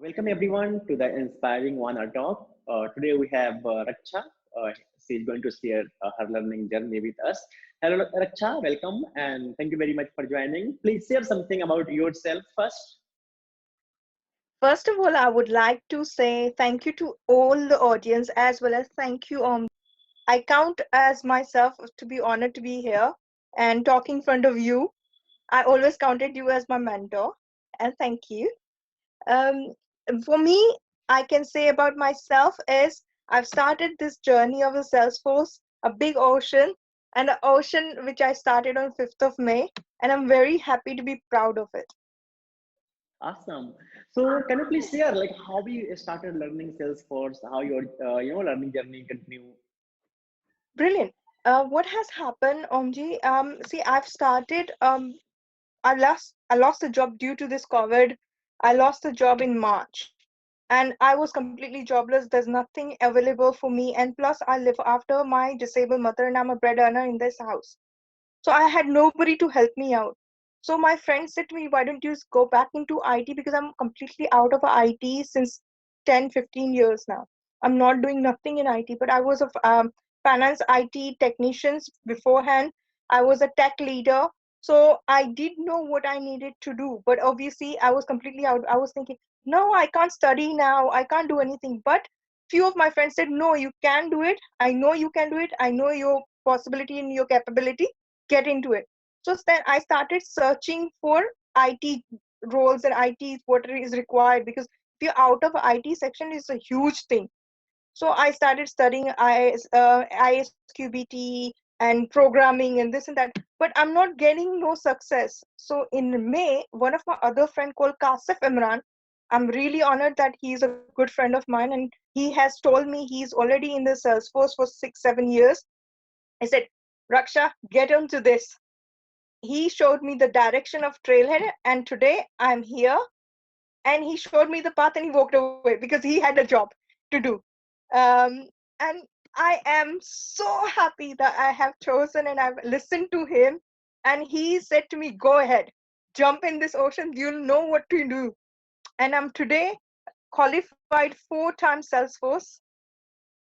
Welcome everyone to the Inspiring One Talk. Today we have Raksha. She's going to share her learning journey with us. Hello, Raksha. Welcome and thank you very much for joining. Please share something about yourself first. First of all, I would like to say thank you to all the audience as well as thank you. I count as myself to be honored to be here and talk in front of you. I always counted you as my mentor, and thank you. Um, for me, I can say about myself is I've started this journey of the Salesforce, a big ocean, and an ocean which I started on 5th of May, and I'm very happy to be proud of it. Awesome. So can you please share like how you started learning Salesforce, how your learning journey continue? Brilliant. What has happened, Omji? See, I've started. I lost a job due to this COVID. I lost a job in March, and I was completely jobless. There's nothing available for me, and plus, I live after my disabled mother, and I'm a bread earner in this house. So I had nobody to help me out. So my friend said to me, why don't you go back into IT? Because I'm completely out of IT since 10, 15 years now. I'm not doing nothing in IT, but I was a finance IT technicians beforehand. I was a tech leader. So I did know what I needed to do, but obviously I was completely out. I was thinking, no, I can't study now. I can't do anything. But few of my friends said, no, you can do it. I know you can do it. I know your possibility and your capability, get into it. So then I started searching for IT roles and IT what is required, because if you're out of IT section is a huge thing. So I started studying ISQBT and programming and this and that, but I'm not getting no success. So in May, one of my other friend called Kasif Imran, I'm really honored that he's a good friend of mine, and he has told me he's already in the Salesforce for 6 7 years. I said, Raksha, get onto this. He showed me the direction of trailhead, and today I'm here. And he showed me the path and he walked away because he had a job to do. And I am so happy that I have chosen and I've listened to him, and he said to me, go ahead, jump in this ocean, you'll know what to do. And I'm today qualified 4 times Salesforce,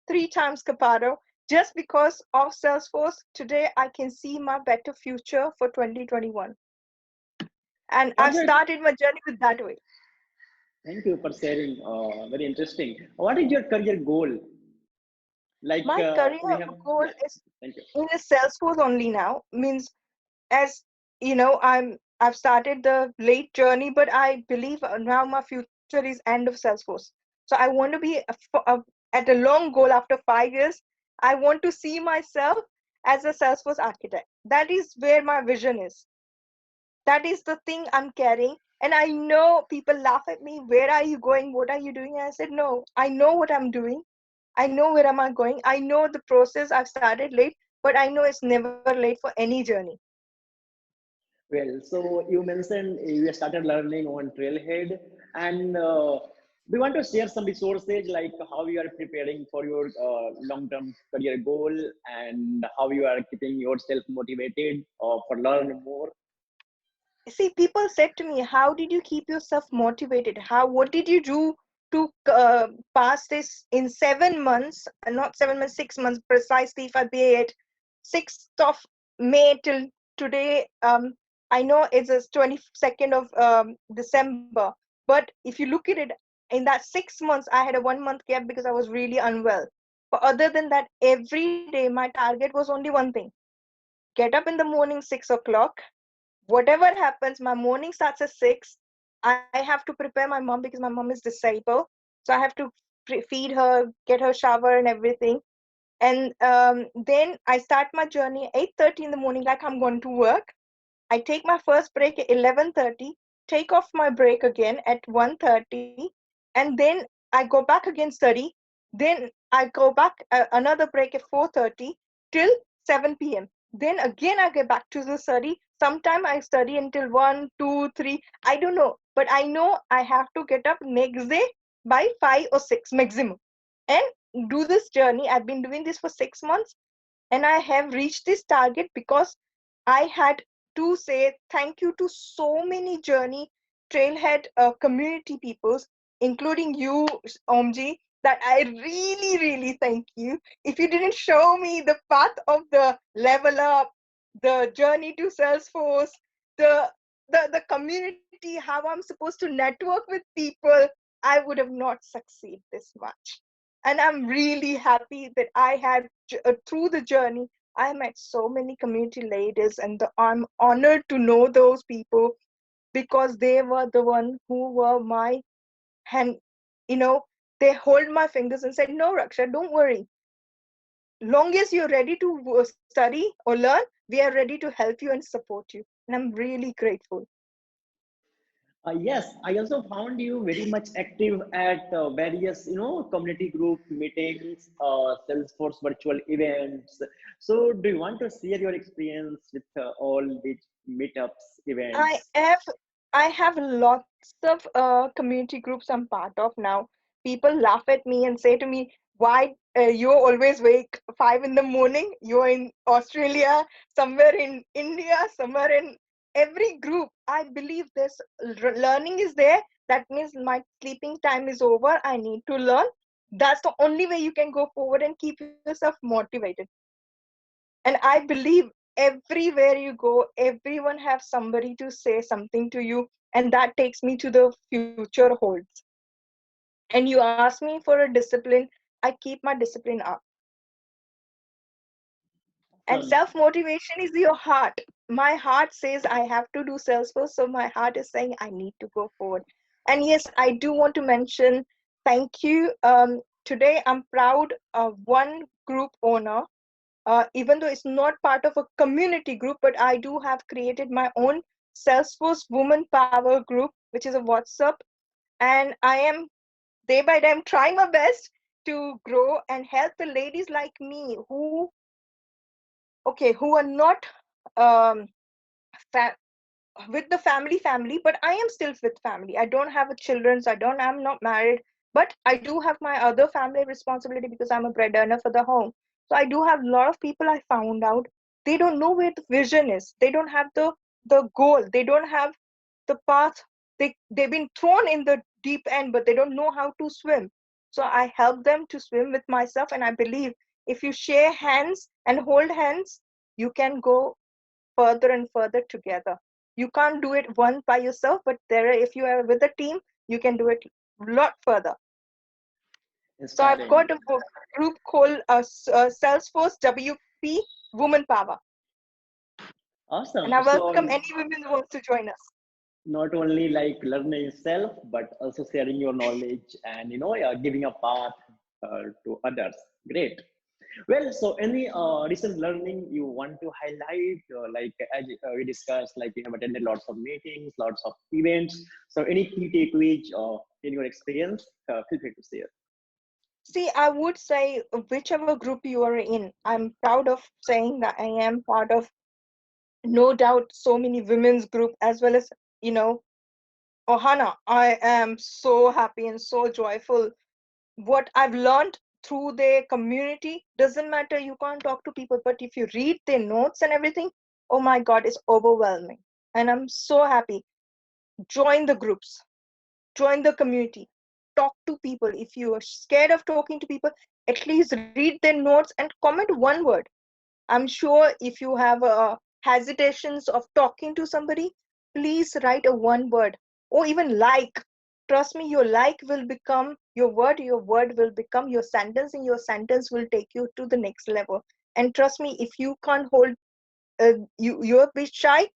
3 times Capado. Just because of Salesforce, today I can see my better future for 2021. And What's I've your started my journey with that way. Thank you for sharing. Very interesting. What is your career goal? Like My career we have, goal yeah. is Thank you. in a Salesforce only now. Means, as you know, I've started the late journey, but I believe now my future is end of Salesforce. So I want to be at a long goal after 5 years. I want to see myself as a Salesforce architect. That is where my vision is. That is the thing I'm carrying. And I know people laugh at me, where are you going, what are you doing? And I said, no, I know what I'm doing. I know where am I going. I know the process. I've started late, but I know it's never late for any journey. Well, so you mentioned you started learning on Trailhead, and we want to share some resources like how you are preparing for your long-term career goal and how you are keeping yourself motivated for learn more. See, people said to me, how did you keep yourself motivated? What did you do to pass this in 7 months? Not 7 months, 6 months precisely, if I be it. 6th of May till today. I know it's the 22nd of December, but if you look at it, in that 6 months, I had a 1 month gap because I was really unwell. But other than that, every day my target was only one thing: get up in the morning 6 o'clock. Whatever happens, my morning starts at 6. I have to prepare my mom because my mom is disabled, so I have to feed her, get her shower and everything. And then I start my journey 8:30 in the morning, like I'm going to work. I take my first break at 11:30, take off my break again at 1:30, and then I go back again study. Then I go back another break at 4:30 till 7 p.m. Then again I get back to the study. Sometime I study until 1, 2, 3. I don't know, but I know I have to get up next day by 5 or 6 maximum and do this journey. I've been doing this for 6 months, and I have reached this target because I had to say thank you to so many journey trailhead community peoples. including you, Omji, that I really, really thank you. If you didn't show me the path of the level up, the journey to Salesforce, the the community, how I'm supposed to network with people, I would have not succeeded this much. And I'm really happy that I had through the journey, I met so many community leaders, and I'm honored to know those people because they were the one who were my hand, you know, they hold my fingers and said, no, Raksha, don't worry. Long as you're ready to study or learn, we are ready to help you and support you. And I'm really grateful. Yes, I also found you very much active at various, community group meetings, Salesforce virtual events. So, do you want to share your experience with all these meetups, I events? have I have lots of community groups I'm part of now. People laugh at me and say to me, "Why you always wake 5 in the morning? You're in Australia, somewhere in India, somewhere in every group." I believe this learning is there. That means my sleeping time is over. I need to learn. That's the only way you can go forward and keep yourself motivated. And I believe everywhere you go, everyone have somebody to say something to you, and that takes me to the future holds. And you ask me for a discipline, I keep my discipline up. And Awesome. self motivation is your heart. My heart says I have to do sales first, so my heart is saying I need to go forward. And yes, I do want to mention thank you. Today I'm proud of one group owner, even though it's not part of a community group, but I do have created my own Salesforce Woman Power group, which is a WhatsApp. And I am day by day, I'm trying my best to grow and help the ladies like me who, okay, who are not um, fa- with the family, but I am still with family. I don't have a children, so I'm not married, but I do have my other family responsibility because I'm a breadwinner for the home. So I do have a lot of people. I found out they don't know where the vision is. They don't have the goal. They don't have the path. They've been thrown in the deep end, but they don't know how to swim. So I help them to swim with myself, and I believe if you share hands and hold hands, you can go further and further together. You can't do it one by yourself, but if you are with a team, you can do it a lot further. So I've Inspiring. got a group called Salesforce WP Woman Power, and Awesome. I welcome So, any women who wants to join us. not only like learning itself, but also sharing your knowledge and, giving a path to others. Great. Well, so any recent learning you want to highlight, like as we discussed, like you have attended lots of meetings, lots of events. So any key takeaways in your experience, feel free to share. See, I would say whichever group you are in, I'm proud of saying that I am part of, no doubt, so many women's group as well as, you know, Ohana. I am so happy and so joyful what I've learned through their community. Doesn't matter, you can't talk to people, but if you read their notes and everything, oh my God, it's overwhelming. And I'm so happy. Join the groups, join the community, talk to people. If you are scared of talking to people, at least read their notes and comment one word. I'm sure if you have hesitations of talking to somebody, please write a one word or even like. Trust me, your like will become your word will become your sentence, and your sentence will take you to the next level. And trust me, if you can't hold, you're a bit shy,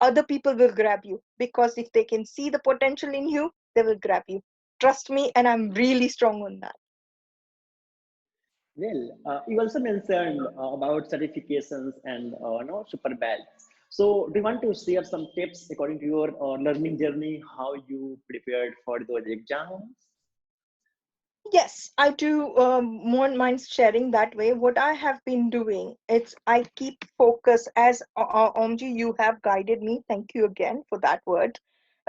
other people will grab you because if they can see the potential in you, they will grab you. Trust me, and I'm really strong on that. Well, you also mentioned about certifications and super badges. So, do you want to share some tips according to your learning journey, how you prepared for those exams? Yes, I do won't mind sharing that way. What I have been doing, it's I keep focus as Omji, you have guided me. Thank you again for that word.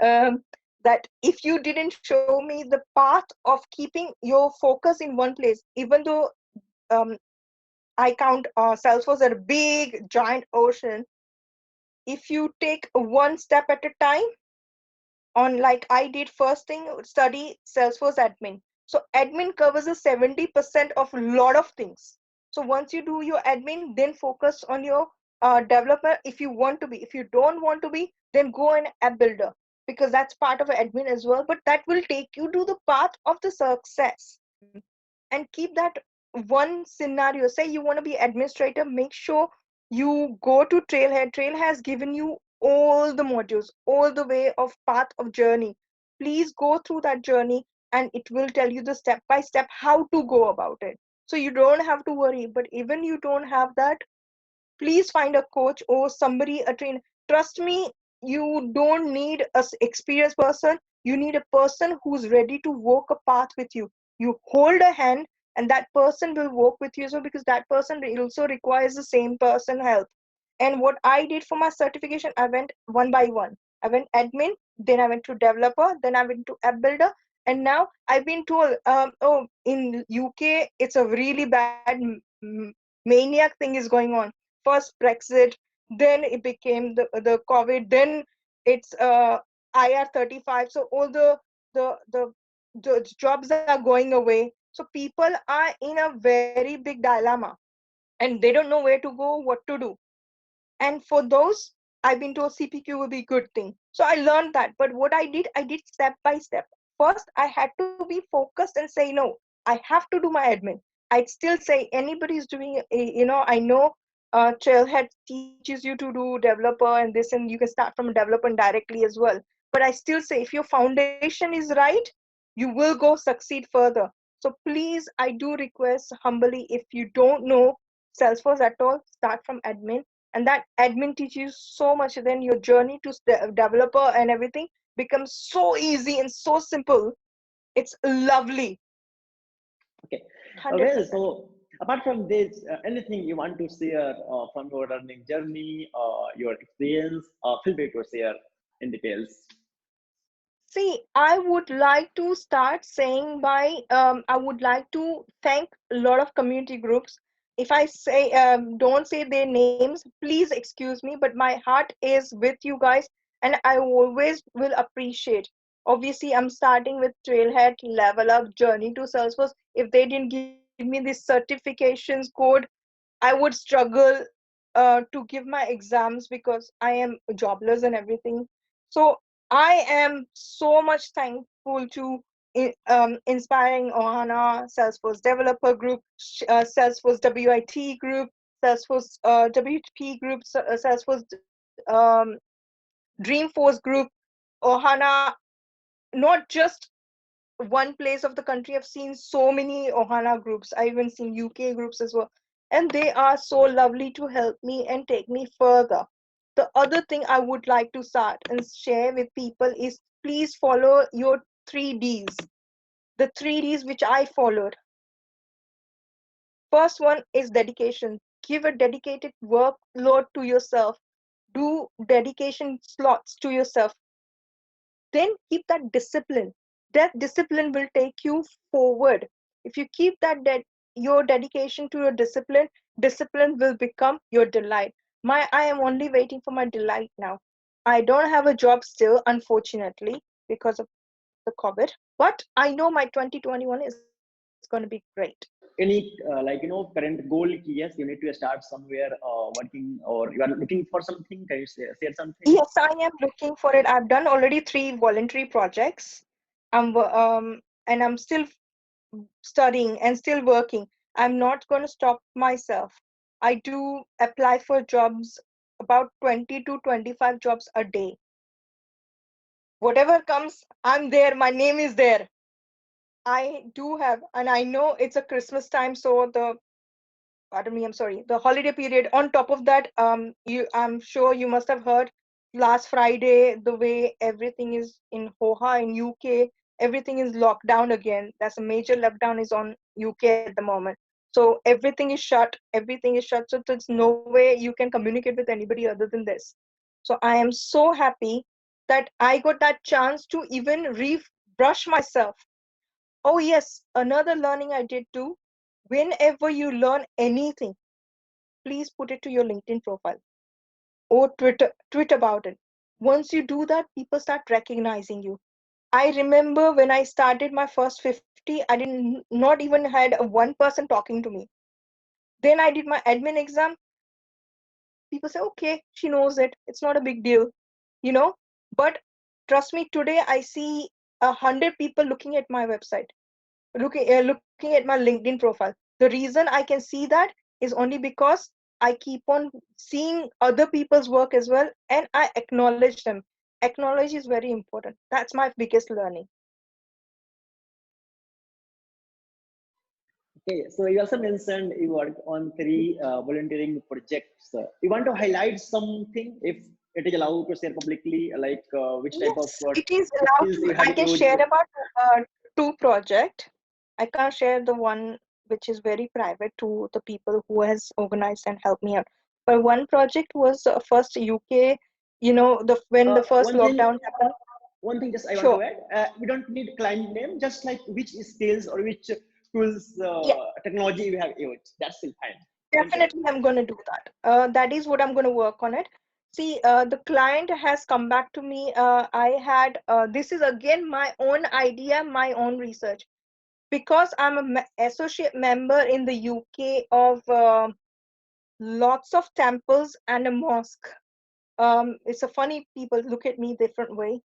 Um, that if you didn't show me the path of keeping your focus in one place, even though um, I count Salesforce as a big giant ocean, if you take one step at a time, on, like I did first thing, study Salesforce admin. So admin covers a 70% of a lot of things. So once you do your admin, then focus on your developer if you want to be. If you don't want to be, then go an app builder, because that's part of admin as well. But that will take you to the path of the success. And keep that one scenario. Say you want to be administrator, make sure you go to Trailhead. Trail has given you all the modules, all the way of path of journey. Please go through that journey, and it will tell you the step by step how to go about it. So you don't have to worry. But even you don't have that, please find a coach or somebody, a trainer. Trust me, you don't need a experienced person. You need a person who's ready to walk a path with you. You hold a hand, and that person will walk with you, so because that person also requires the same person help. And what I did for my certification, I went one by one. I went admin, then I went to developer, then I went to app builder, and now I've been told, oh, in UK it's a really bad maniac thing is going on. First Brexit, then it became the COVID, then it's IR35. So all the the the jobs are going away. So people are in a very big dilemma, and they don't know where to go, what to do. And for those, I've been told CPQ will be a good thing. So I learned that. But what I did step by step. First, I had to be focused and say, no, I have to do my admin. I'd still say anybody's doing, I know Trailhead teaches you to do developer and this, and you can start from development directly as well. But I still say, if your foundation is right, you will go succeed further. So please, I do request humbly, if you don't know Salesforce at all, start from admin, and that admin teaches you so much. Then your journey to developer and everything becomes so easy and so simple. It's lovely. Okay. Well, 100%. so apart from this, anything you want to share from your learning journey, your experience, feel free to share in details. See, I would like to start saying by, I would like to thank a lot of community groups. If I say, don't say their names, please excuse me, but my heart is with you guys, and I always will appreciate. Obviously, I'm starting with Trailhead, Level Up, Journey to Salesforce. If they didn't give me this certifications code, I would struggle to give my exams, because I am jobless and everything. So I am so much thankful to Inspiring Ohana, Salesforce Developer Group, Salesforce WIT Group, Salesforce WP Group, Salesforce Dreamforce Group, Ohana. Not just one place of the country. I've seen so many Ohana groups. I even seen UK groups as well. And they are so lovely to help me and take me further. The other thing I would like to start and share with people is, please follow your 3Ds. The 3Ds which I followed. First one is dedication. Give a dedicated workload to yourself. Do dedication slots to yourself. Then keep that discipline. That discipline will take you forward. If you keep your dedication to your discipline, discipline will become your delight. I am only waiting for my delight now. I don't have a job still, unfortunately, because of the COVID, but I know my 2021 is going to be great. Any current goal? Yes, you need to start somewhere working, or you are looking for something. Can you share something? Yes, I am looking for it. I've done already 3 voluntary projects. And I'm still studying and still working. I'm not going to stop myself. I do apply for jobs, about 20 to 25 jobs a day. Whatever comes, I'm there. My name is there. I do have, and I know it's a Christmas time, so pardon me, I'm sorry, the holiday period. On top of that, I'm sure you must have heard last Friday, the way everything is in Hoha in UK, everything is locked down again. That's a major lockdown is on UK at the moment. So everything is shut. Everything is shut. So there's no way you can communicate with anybody other than this. So I am so happy that I got that chance to even brush myself. Oh yes, another learning I did too. Whenever you learn anything, please put it to your LinkedIn profile or Twitter. Tweet about it. Once you do that, people start recognizing you. I remember when I started my first 50, I didn't not even had a one person talking to me. Then I did my admin exam. People say, okay, she knows it. It's not a big deal, you know. But trust me, today I see 100 people looking at my website, looking at my LinkedIn profile. The reason I can see that is only because I keep on seeing other people's work as well, and I acknowledge them. Acknowledge is very important. That's my biggest learning. Okay, so you also mentioned you work on three volunteering projects. You want to highlight something if it is allowed to share publicly, like which type of Yes, it is allowed skills to. you I had can used? share about two project. I can't share the one which is very private to the people who has organized and helped me out. But one project was first UK. The when the first One thing, lockdown happened. just I want Sure. to add, we don't need client name, just like which skills or which tools, Yeah, technology you have used. That's still fine. Thank you. definitely I'm going to do that. That is what I'm going to work on it. See, the client has come back to me. I had this is again my own idea, my own research, because I'm a associate member in the UK of lots of temples and a mosque. It's a funny people look at me different way.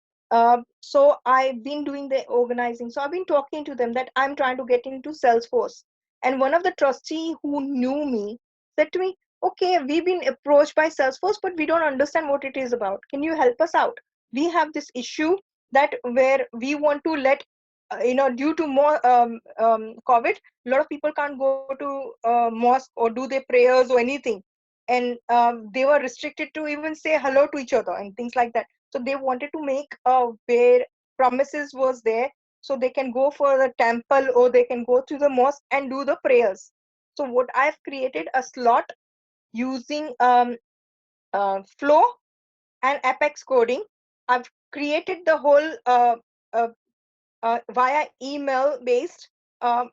So I've been doing the organizing. So I've been talking to them that I'm trying to get into Salesforce. And one of the trustee who knew me said to me, okay, we've been approached by Salesforce, but we don't understand what it is about. Can you help us out? We have this issue that where we want to let, due to more COVID, a lot of people can't go to mosque or do their prayers or anything, and they were restricted to even say hello to each other and things like that. So they wanted to make where promises was there, so they can go for the temple or they can go to the mosque and do the prayers. So what I've created a slot using flow and apex coding. I've created the whole uh, via email based, um,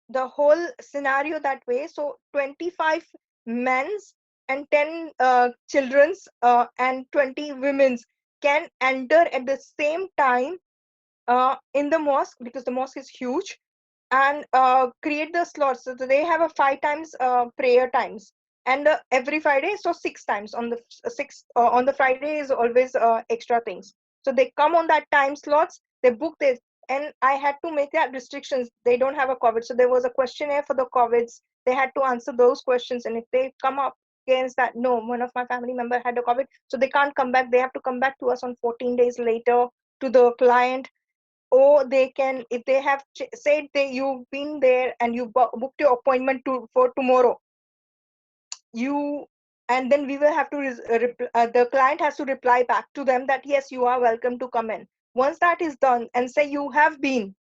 the whole scenario that way. So 25 men's and 10 children's and 20 women's can enter at the same time in the mosque, because the mosque is huge, and create the slots. So they have a 5 times prayer times, and every Friday, so 6 times on the on the Friday is always extra things. So they come on that time slots, they book this. And I had to make that restrictions. They don't have a COVID, so there was a questionnaire for the COVIDs. They had to answer those questions, and if they come up against that, no, one of my family member had a COVID, so they can't come back. They have to come back to us on 14 days later to the client. Or they can, if they have said that you've been there and you booked your appointment for tomorrow, you, and then we will have to the client has to reply back to them that yes, you are welcome to come in. Once that is done and say you have been,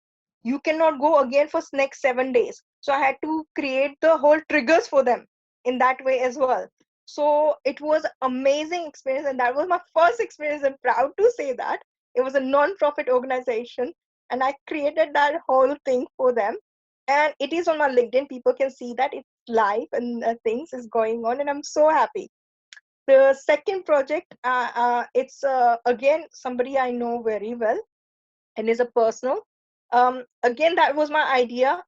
you cannot go again for next 7 days. So I had to create the whole triggers for them in that way as well. So it was amazing experience, and that was my first experience. I'm proud to say that it was a non-profit organization, and I created that whole thing for them. And it is on my LinkedIn. People can see that it's live and things is going on, and I'm so happy. The second project, it's again somebody I know very well, and is a personal. Again, that was my idea.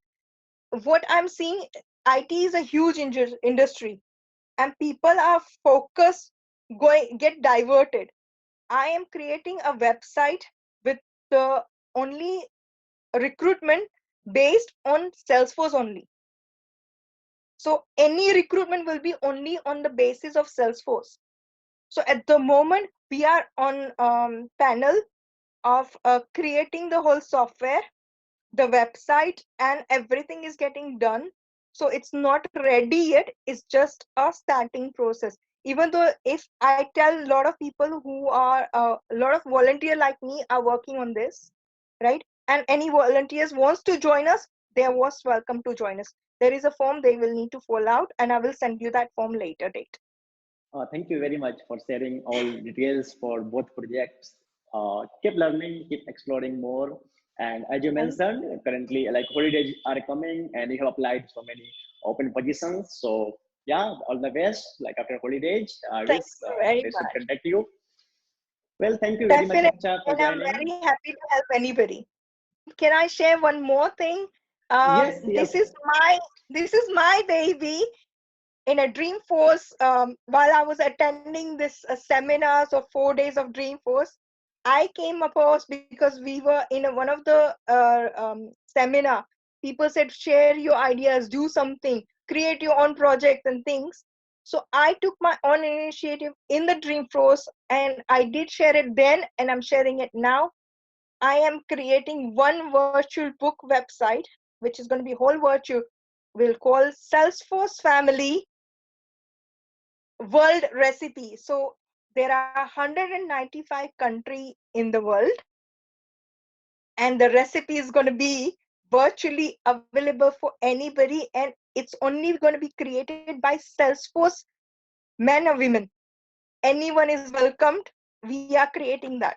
What I'm seeing, IT is a huge industry, and people are focused, get diverted. I am creating a website with the only recruitment based on Salesforce only. So any recruitment will be only on the basis of Salesforce. So at the moment, we are on panel of creating the whole software, the website, and everything is getting done. So it's not ready yet. It's just a starting process. Even though if I tell a lot of people who are a lot of volunteer like me are working on this, right? And any volunteers wants to join us, they are most welcome to join us. There is a form they will need to fill out, and I will send you that form later date. Thank you very much for sharing all details for both projects. Keep learning, keep exploring more. And as you And mentioned, currently like holidays are coming and you have applied so many open positions. So yeah, all the best. Like after holidays, I thank wish you very they should much. contact you. Well, thank you very much, Definitely, Raksha, for and I'm joining. very happy to help anybody. Can I share one more thing? Yes, This yes. is my baby in a Dreamforce. While I was attending this seminars of 4 days of Dreamforce, I came across because we were in one of the seminar. People said share your ideas, do something, create your own projects and things. So I took my own initiative in the Dreamforce, and I did share it then, and I'm sharing it now. I am creating one virtual book website, which is going to be whole virtual. We'll call Salesforce Family World Recipe. So there are 195 countries in the world, and the recipe is going to be virtually available for anybody, and it's only going to be created by Salesforce men or women. Anyone is welcomed. We are creating that.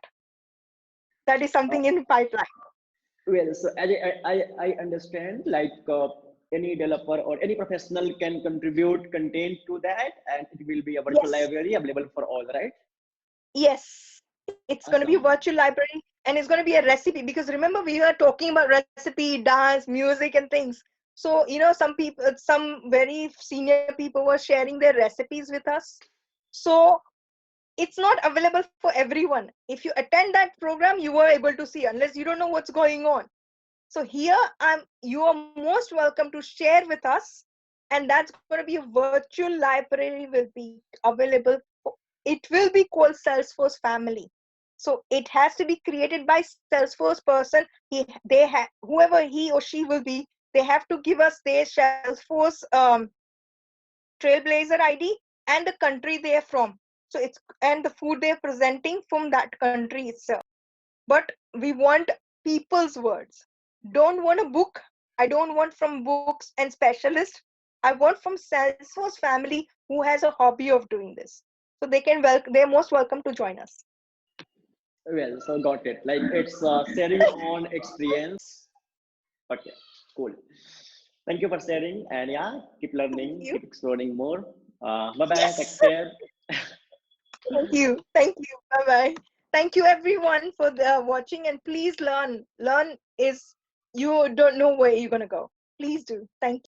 That is Uh, something in pipeline. well, so as I understand, like any developer or any professional can contribute content to that, and it will be a virtual Yes. library available for all, right? Yes, it's going to be a Awesome. virtual library, and it's going to be a recipe, because remember we were talking about recipe, dance, music, and things. So, some people, some very senior people were sharing their recipes with us. So, it's not available for everyone. If you attend that program, you were able to see, unless you don't know what's going on. So here you are most welcome to share with us, and that's going to be a virtual library will be available. It will be called Salesforce Family. So it has to be created by Salesforce person. Whoever he or she will be, they have to give us their Salesforce Trailblazer ID and the country they are from. So it's and the food they're presenting from that country itself. But we want people's words. Don't want a book. I don't want from books and specialists. I want from Salesforce family who has a hobby of doing this. So they're most welcome to join us. Well, so got it. Like it's sharing on experience. Okay, cool. Thank you for sharing, and yeah, keep Thank learning, you. keep exploring more. Bye bye. Take Yes. care. Thank you. Thank you. Bye bye. Thank you everyone for the watching, and please learn. Learn is you don't know where you're gonna go. Please do. Thank you.